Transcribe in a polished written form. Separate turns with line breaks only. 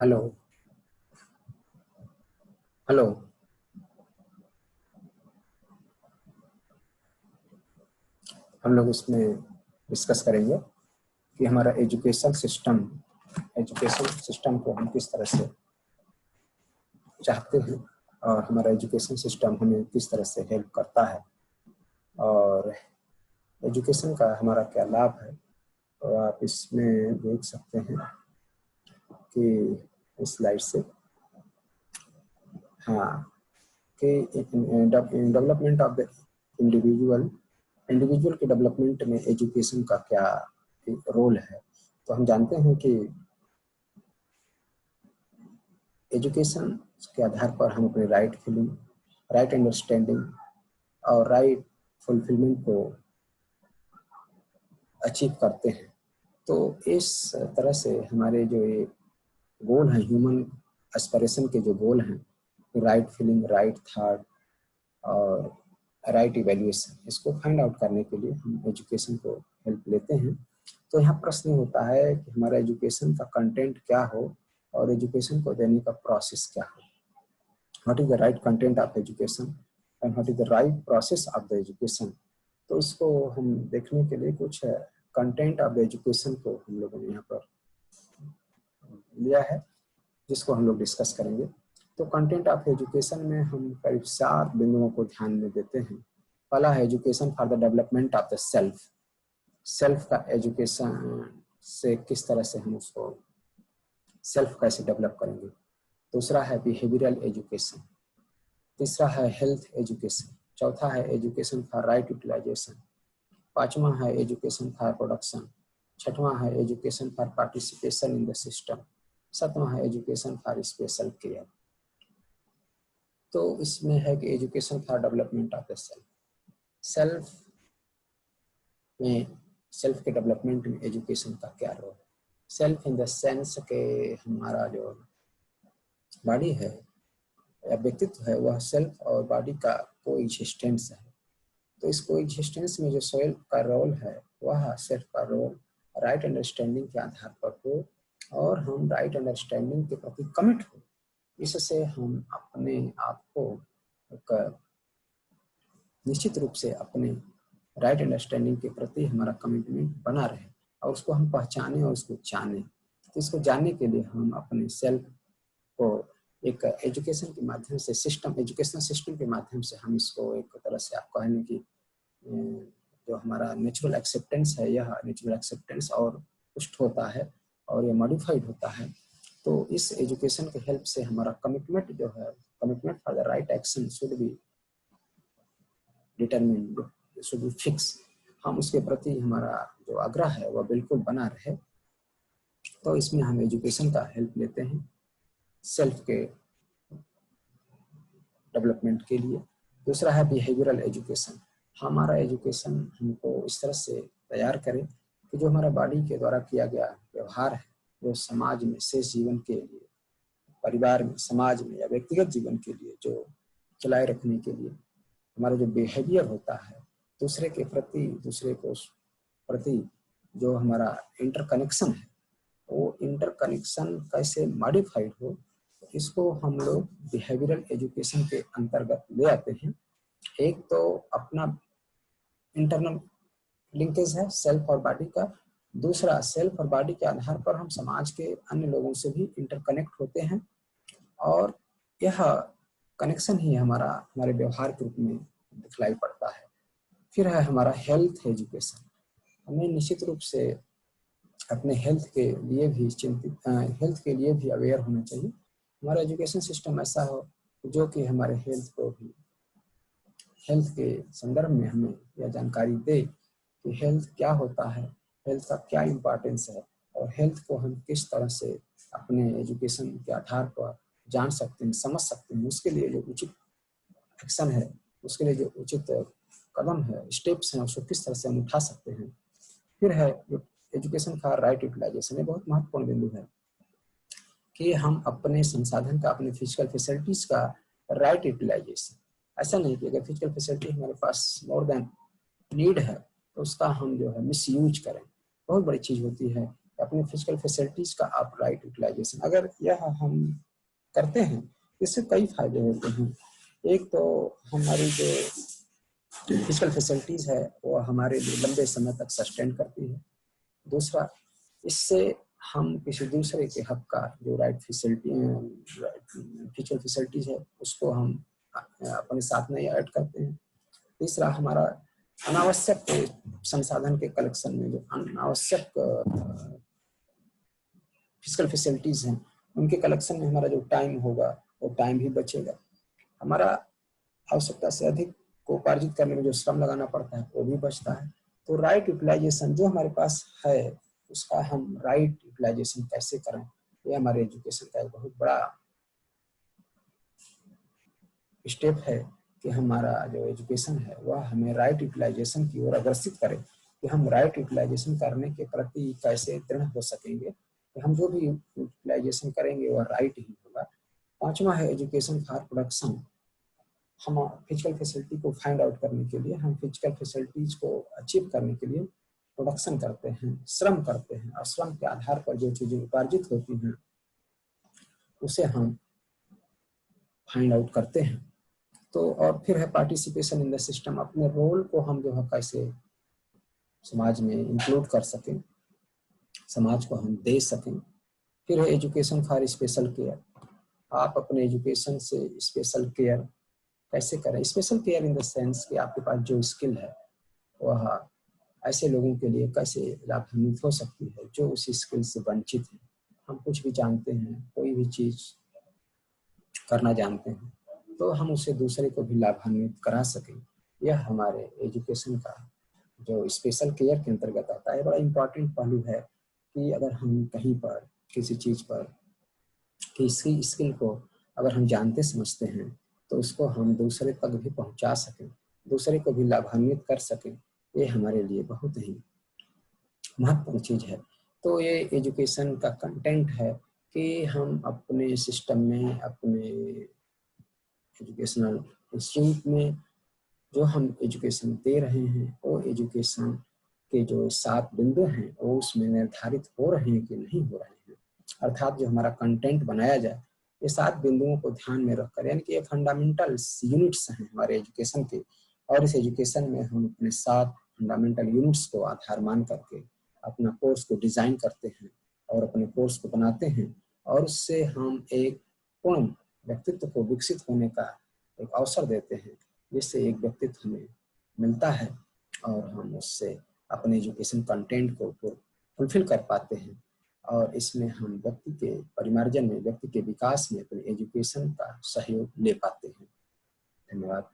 Hello. Hello. हम लोग इसमें डिस्कस करेंगे कि हमारा एजुकेशन सिस्टम को हम किस तरह से चाहते हैं और हमारा एजुकेशन सिस्टम हमें किस तरह से हेल्प करता है और एजुकेशन का हमारा क्या लाभ है। तो आप इसमें देख सकते हैं कि इस स्लाइड से हाँ कि डेवलपमेंट ऑफ द इंडिविजुअल के डेवलपमेंट में एजुकेशन का क्या रोल है। तो हम जानते हैं कि एजुकेशन के आधार पर हम अपने राइट फीलिंग, राइट अंडरस्टैंडिंग और राइट फुलफिलमेंट को अचीव करते हैं। तो इस तरह से हमारे जो ये गोल हैं, ह्यूमन एस्पिरेशन के जो गोल हैं, राइट फीलिंग, राइट थॉट और राइट इवैल्यूएशन, इसको फाइंड आउट करने के लिए हम एजुकेशन को हेल्प लेते हैं। तो यहाँ प्रश्न होता है कि हमारा एजुकेशन का कंटेंट क्या हो और एजुकेशन को देने का प्रोसेस क्या हो। What is the right content of education and what is the right process of the education. तो इसको हम देखने के लिए कुछ कंटेंट ऑफ द एजुकेशन को हम लोगों ने यहाँ पर लिया है, जिसको हम लोग डिस्कस करेंगे। तो कंटेंट ऑफ एजुकेशन में हम करीब 4 बिंदुओं को ध्यान में देते हैं। पहला है education for the development of the self का एजुकेशन से किस तरह से हम उसको सेल्फ कैसे डेवलप करेंगे। दूसरा है बिहेवियरल एजुकेशन। तीसरा है हेल्थ एजुकेशन। चौथा है एजुकेशन फॉर राइट यूटिलाइजेशन। पांचवा है एजुकेशन फॉर प्रोडक्शन। छठवां है education for participation in the system. सातवां है एजुकेशन फॉर स्पेशल केयर। तो इसमें है कि education for development of the self में, सेल्फ के डेवलपमेंट में एजुकेशन का क्या रोल है। सेल्फ इन द सेंस के हमारा जो बॉडी है या व्यक्तित्व है, वह सेल्फ और बॉडी का कोएग्जिस्टेंस है। तो इस कोएग्जिस्टेंस में जो सेल्फ का रोल है, वह सेल्फ का रोल राइट अंडरस्टैंडिंग के आधार पर हो और हम राइट अंडरस्टैंडिंग के प्रति कमिट हो। इससे हम अपने आप को निश्चित रूप से अपने राइट अंडरस्टैंडिंग के प्रति हमारा कमिटमेंट बना रहे और उसको हम पहचाने और उसको जाने। तो इसको जानने के लिए हम अपने सेल्फ को एक एजुकेशन के माध्यम से, एजुकेशनल सिस्टम के माध्यम से हम इसको एक तरह से आप कहें कि जो हमारा नेचुरल एक्सेप्टेंस है, यह नेचुरल एक्सेप्टेंस और पुष्ट होता है और यह मॉडिफाइड होता है। तो इस एजुकेशन के हेल्प से हमारा कमिटमेंट जो है, commitment for the right action should be determined, should be fix. हम उसके प्रति हमारा जो आग्रह है वह बिल्कुल बना रहे। तो इसमें हम एजुकेशन का हेल्प लेते हैं सेल्फ के डेवलपमेंट के लिए। दूसरा है बिहेवियरल एजुकेशन। हमारा एजुकेशन हमको इस तरह से तैयार करे कि जो हमारा बॉडी के द्वारा किया गया व्यवहार है, जो समाज में शेष जीवन के लिए, परिवार में, समाज में या व्यक्तिगत जीवन के लिए जो चलाए रखने के लिए हमारा जो बिहेवियर होता है, दूसरे के प्रति, दूसरे को प्रति जो हमारा इंटरकनेक्शन है, वो इंटरकनेक्शन कैसे मॉडिफाइड हो, इसको हम लोग बिहेवियरल एजुकेशन के अंतर्गत ले आते हैं। एक तो अपना इंटरनल लिंकेज है सेल्फ और बॉडी का। दूसरा, सेल्फ और बॉडी के आधार पर हम समाज के अन्य लोगों से भी इंटरकनेक्ट होते हैं और यह कनेक्शन ही हमारे व्यवहार के रूप में दिखलाई पड़ता है। फिर है हमारा हेल्थ एजुकेशन। हमें निश्चित रूप से अपने हेल्थ के लिए भी अवेयर होना चाहिए। हमारा एजुकेशन सिस्टम ऐसा हो जो कि हमारे हेल्थ के संदर्भ में हमें यह जानकारी दे कि हेल्थ क्या होता है, हेल्थ का क्या इम्पोर्टेंस है और हेल्थ को हम किस तरह से अपने एजुकेशन के आधार पर जान सकते हैं, समझ सकते हैं। उसके लिए जो उचित एक्शन है, उसके लिए जो उचित कदम है, स्टेप्स हैं, उसको किस तरह से हम उठा सकते हैं। फिर है एजुकेशन फॉर राइट यूटिलाइजेशन। ये बहुत महत्वपूर्ण बिंदु है कि हम अपने संसाधन का, अपने फिजिकल फैसिलिटीज का राइट यूटिलाइजेशन। ऐसा नहीं कि अगर फिजिकल फैसिलिटी हमारे पास मोर देन नीड है तो उसका हम जो है मिस यूज करें। बहुत बड़ी चीज होती है कि आप अपने फिजिकल फैसिलिटीज का आप राइट यूटिलाइजेशन, अगर यह हम करते हैं इससे कई फायदे होते हैं। एक तो हमारी जो फिजिकल फैसिलिटीज है वो हमारे लिए लंबे समय तक सस्टेन करती है। दूसरा, इससे हम किसी दूसरे के हक का जो राइट फैसिलिटी फिजिकल फैसिलिटीज है उसको हम अपने साथ में ऐड करते हैं। तीसरा, हमारा अनावश्यक संसाधन के कलेक्शन में जो अनावश्यक फिजिकल फैसिलिटीज हैं उनके कलेक्शन में हमारा जो टाइम होगा वो टाइम भी बचेगा। हमारा आवश्यकता से अधिक को उपार्जित करने में जो श्रम लगाना पड़ता है वो भी बचता है। तो राइट यूटिलाइजेशन जो हमारे पास है उसका हम राइट यूटिलाइजेशन कैसे करें, ये हमारे एजुकेशन का एक बहुत बड़ा स्टेप है कि हमारा जो एजुकेशन है वह हमें राइट यूटिलाइजेशन की ओर अग्रसित करे, कि हम राइट यूटिलाइजेशन करने के प्रति कैसे दृढ़ हो सकेंगे कि हम जो भी यूटिलाइजेशन करेंगे वह राइट ही होगा। पांचवा है एजुकेशन फॉर प्रोडक्शन। हम फिजिकल फैसिलिटी को फाइंड आउट करने के लिए, हम फिजिकल फैसिलिटीज को अचीव करने के लिए प्रोडक्शन करते हैं, श्रम करते हैं, और श्रम के आधार पर जो चीजें उपार्जित होती हैं उसे हम फाइंड आउट करते हैं। तो और फिर है पार्टिसिपेशन इन द सिस्टम। अपने रोल को हम जो है कैसे समाज में इंक्लूड कर सकें, समाज को हम दे सकें। फिर है एजुकेशन फॉर स्पेशल केयर। आप अपने एजुकेशन से स्पेशल केयर कैसे करें। Special care in the sense कि आपके पास जो स्किल है वह ऐसे लोगों के लिए कैसे लाभान्वित हो सकती है जो उस स्किल से वंचित है। हम कुछ भी जानते हैं, कोई भी चीज करना जानते हैं, तो हम उसे दूसरे को भी लाभान्वित करा सकें। यह हमारे एजुकेशन का जो स्पेशल केयर के अंतर्गत आता है। बड़ा इम्पोर्टेंट पहलू है कि अगर हम कहीं पर किसी चीज पर किसी स्किल को अगर हम जानते समझते हैं तो उसको हम दूसरे तक भी पहुंचा सकें, दूसरे को भी लाभान्वित कर सकें। ये हमारे लिए बहुत ही महत्वपूर्ण चीज है। तो ये एजुकेशन का कंटेंट है कि हम अपने सिस्टम में, अपने एजुकेशनल इंस्टीट्यूट में जो हम एजुकेशन दे रहे हैं वो एजुकेशन के जो 7 बिंदु हैं वो उसमें निर्धारित हो रहे हैं कि नहीं हो रहे हैं। अर्थात जो हमारा कंटेंट बनाया जाए ये 7 बिंदुओं को ध्यान में रखकर, यानी कि ये फंडामेंटल यूनिट्स हैं हमारे एजुकेशन के, और इस एजुकेशन में हम अपने 7 फंडामेंटल यूनिट्स को आधार मान करके अपना कोर्स को डिजाइन करते हैं और अपने कोर्स को बनाते हैं, और उससे हम एक पूर्ण व्यक्तित्व को विकसित होने का एक अवसर देते हैं, जिससे एक व्यक्तित्व हमें मिलता है और हम उससे अपने एजुकेशन कंटेंट को फुलफिल कर पाते हैं। और इसमें हम व्यक्ति के परिमार्जन में, व्यक्ति के विकास में अपने एजुकेशन का सहयोग ले पाते हैं। धन्यवाद।